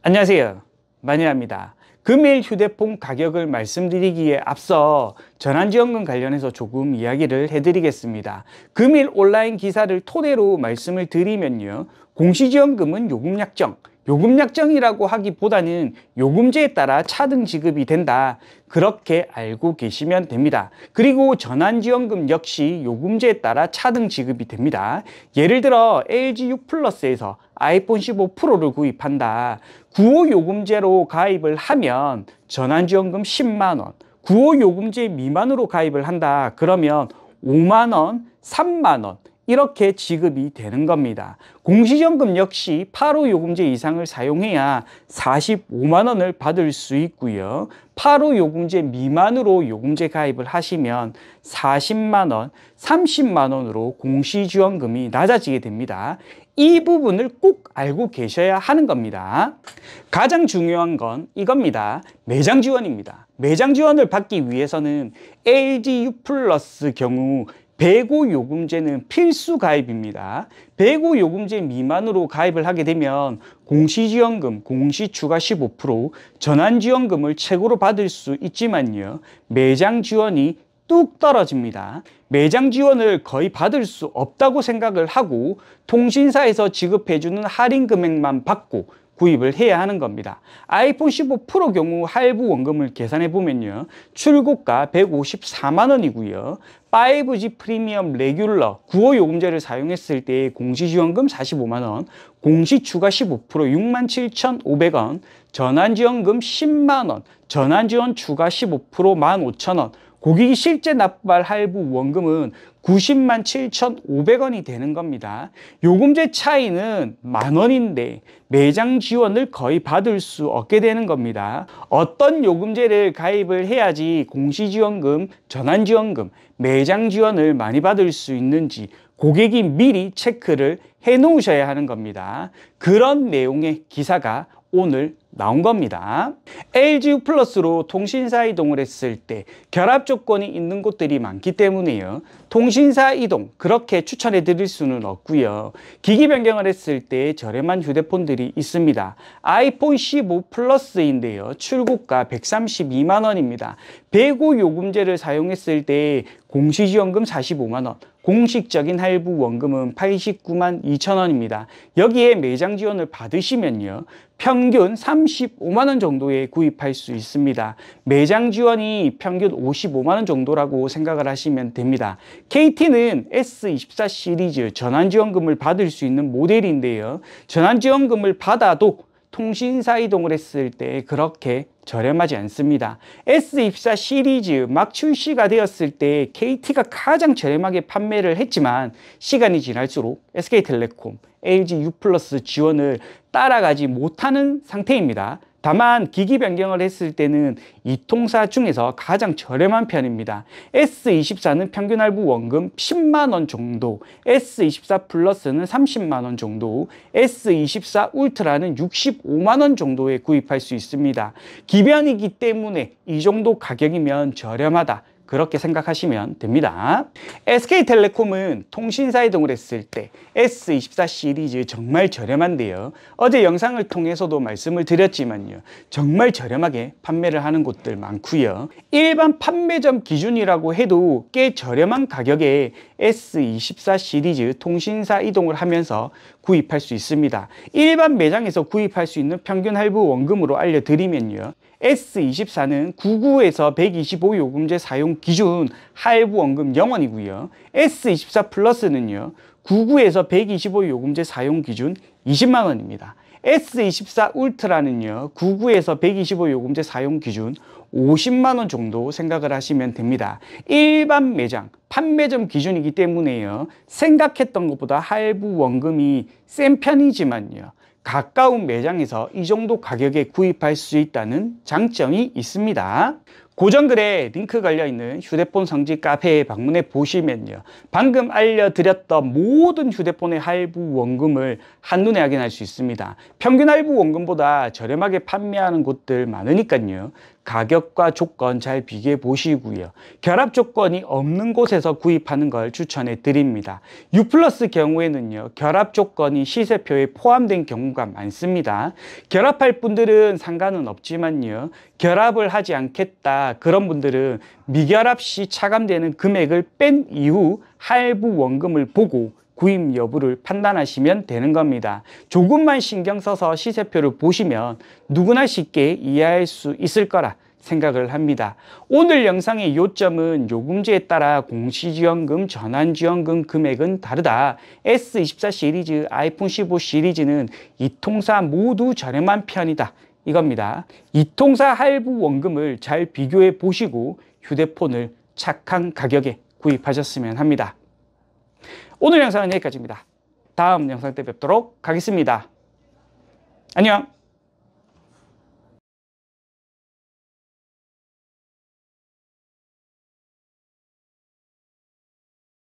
안녕하세요, 마니라입니다. 금일 휴대폰 가격을 말씀드리기에 앞서 전환지원금 관련해서 조금 이야기를 해드리겠습니다. 금일 온라인 기사를 토대로 말씀을 드리면요, 공시지원금은 요금약정이라고 하기보다는 요금제에 따라 차등 지급이 된다, 그렇게 알고 계시면 됩니다. 그리고 전환지원금 역시 요금제에 따라 차등 지급이 됩니다. 예를 들어 LG6 플러스에서 아이폰 15 프로를 구입한다. 9호 요금제로 가입을 하면 전환지원금 10만원, 9호 요금제 미만으로 가입을 한다. 그러면 5만원, 3만원 이렇게 지급이 되는 겁니다. 공시지원금 역시 8호 요금제 이상을 사용해야 45만원을 받을 수 있고요. 8호 요금제 미만으로 요금제 가입을 하시면 40만원, 30만원으로 공시지원금이 낮아지게 됩니다. 이 부분을 꼭 알고 계셔야 하는 겁니다. 가장 중요한 건 이겁니다. 매장 지원입니다. 매장 지원을 받기 위해서는 LG U+ 경우 100호 요금제는 필수 가입입니다. 100호 요금제 미만으로 가입을 하게 되면 공시지원금, 공시추가 15%, 전환지원금을 최고로 받을 수 있지만요, 매장 지원이 뚝 떨어집니다. 매장 지원을 거의 받을 수 없다고 생각을 하고 통신사에서 지급해주는 할인 금액만 받고 구입을 해야 하는 겁니다. 아이폰 15 프로 경우 할부 원금을 계산해 보면요, 출고가 154만원이고요. 5G 프리미엄 레귤러 9호 요금제를 사용했을 때 공시지원금 45만원, 공시추가 15% 67,500원, 전환지원금 10만원, 전환지원 추가 15% 15,000원, 고객이 실제 납부할 할부 원금은 90만 7,500원이 되는 겁니다. 요금제 차이는 만원인데 매장 지원을 거의 받을 수 없게 되는 겁니다. 어떤 요금제를 가입을 해야지 공시지원금, 전환지원금, 매장 지원을 많이 받을 수 있는지 고객이 미리 체크를 해 놓으셔야 하는 겁니다. 그런 내용의 기사가 오늘 나온 겁니다. LG U+로 통신사 이동을 했을 때 결합 조건이 있는 곳들이 많기 때문에요, 통신사 이동 그렇게 추천해 드릴 수는 없고요. 기기 변경을 했을 때 저렴한 휴대폰들이 있습니다. 아이폰 15 플러스인데요, 출고가 132만원입니다. 105 요금제를 사용했을 때 공시지원금 45만원, 공식적인 할부 원금은 89만 2천원입니다. 여기에 매장 지원을 받으시면요, 평균 35만원 정도에 구입할 수 있습니다. 매장 지원이 평균 55만원 정도라고 생각을 하시면 됩니다. KT는 S24 시리즈 전환지원금을 받을 수 있는 모델인데요, 전환지원금을 받아도 통신사 이동을 했을 때 그렇게 저렴하지 않습니다. S24 시리즈 막 출시가 되었을 때 KT가 가장 저렴하게 판매를 했지만 시간이 지날수록 SK텔레콤, LG U+ 지원을 따라가지 못하는 상태입니다. 다만 기기 변경을 했을 때는 이 통사 중에서 가장 저렴한 편입니다. S24는 평균 할부 원금 10만원 정도, S24 플러스는 30만원 정도, S24 울트라는 65만원 정도에 구입할 수 있습니다. 기변이기 때문에 이 정도 가격이면 저렴하다, 그렇게 생각하시면 됩니다. SK텔레콤은 통신사 이동을 했을 때 S24 시리즈 정말 저렴한데요, 어제 영상을 통해서도 말씀을 드렸지만요, 정말 저렴하게 판매를 하는 곳들 많고요. 일반 판매점 기준이라고 해도 꽤 저렴한 가격에 S24 시리즈 통신사 이동을 하면서 구입할 수 있습니다. 일반 매장에서 구입할 수 있는 평균 할부 원금으로 알려드리면요, S24는 99에서 125 요금제 사용 기준 할부 원금 0원이고요. S24 플러스는요, 99에서 125 요금제 사용 기준 20만원입니다. S24 울트라는요, 99에서 125 요금제 사용 기준 50만원 정도 생각을 하시면 됩니다. 일반 매장, 판매점 기준이기 때문에요, 생각했던 것보다 할부 원금이 센 편이지만요, 가까운 매장에서 이 정도 가격에 구입할 수 있다는 장점이 있습니다. 고정글에 링크 걸려있는 휴대폰 성지 카페에 방문해 보시면요, 방금 알려드렸던 모든 휴대폰의 할부 원금을 한눈에 확인할 수 있습니다. 평균 할부 원금보다 저렴하게 판매하는 곳들 많으니까요, 가격과 조건 잘 비교해 보시고요. 결합 조건이 없는 곳에서 구입하는 걸 추천해 드립니다. U 플러스 경우에는요, 결합 조건이 시세표에 포함된 경우가 많습니다. 결합할 분들은 상관은 없지만요, 결합을 하지 않겠다 그런 분들은 미결합 시 차감되는 금액을 뺀 이후 할부 원금을 보고 구입 여부를 판단하시면 되는 겁니다. 조금만 신경 써서 시세표를 보시면 누구나 쉽게 이해할 수 있을 거라 생각을 합니다. 오늘 영상의 요점은 요금제에 따라 공시지원금, 전환지원금 금액은 다르다. S24 시리즈, 아이폰 15 시리즈는 이 통사 모두 저렴한 편이다. 이겁니다. 이 통사 할부 원금을 잘 비교해 보시고 휴대폰을 착한 가격에 구입하셨으면 합니다. 오늘 영상은 여기까지입니다. 다음 영상 때 뵙도록 하겠습니다. 안녕.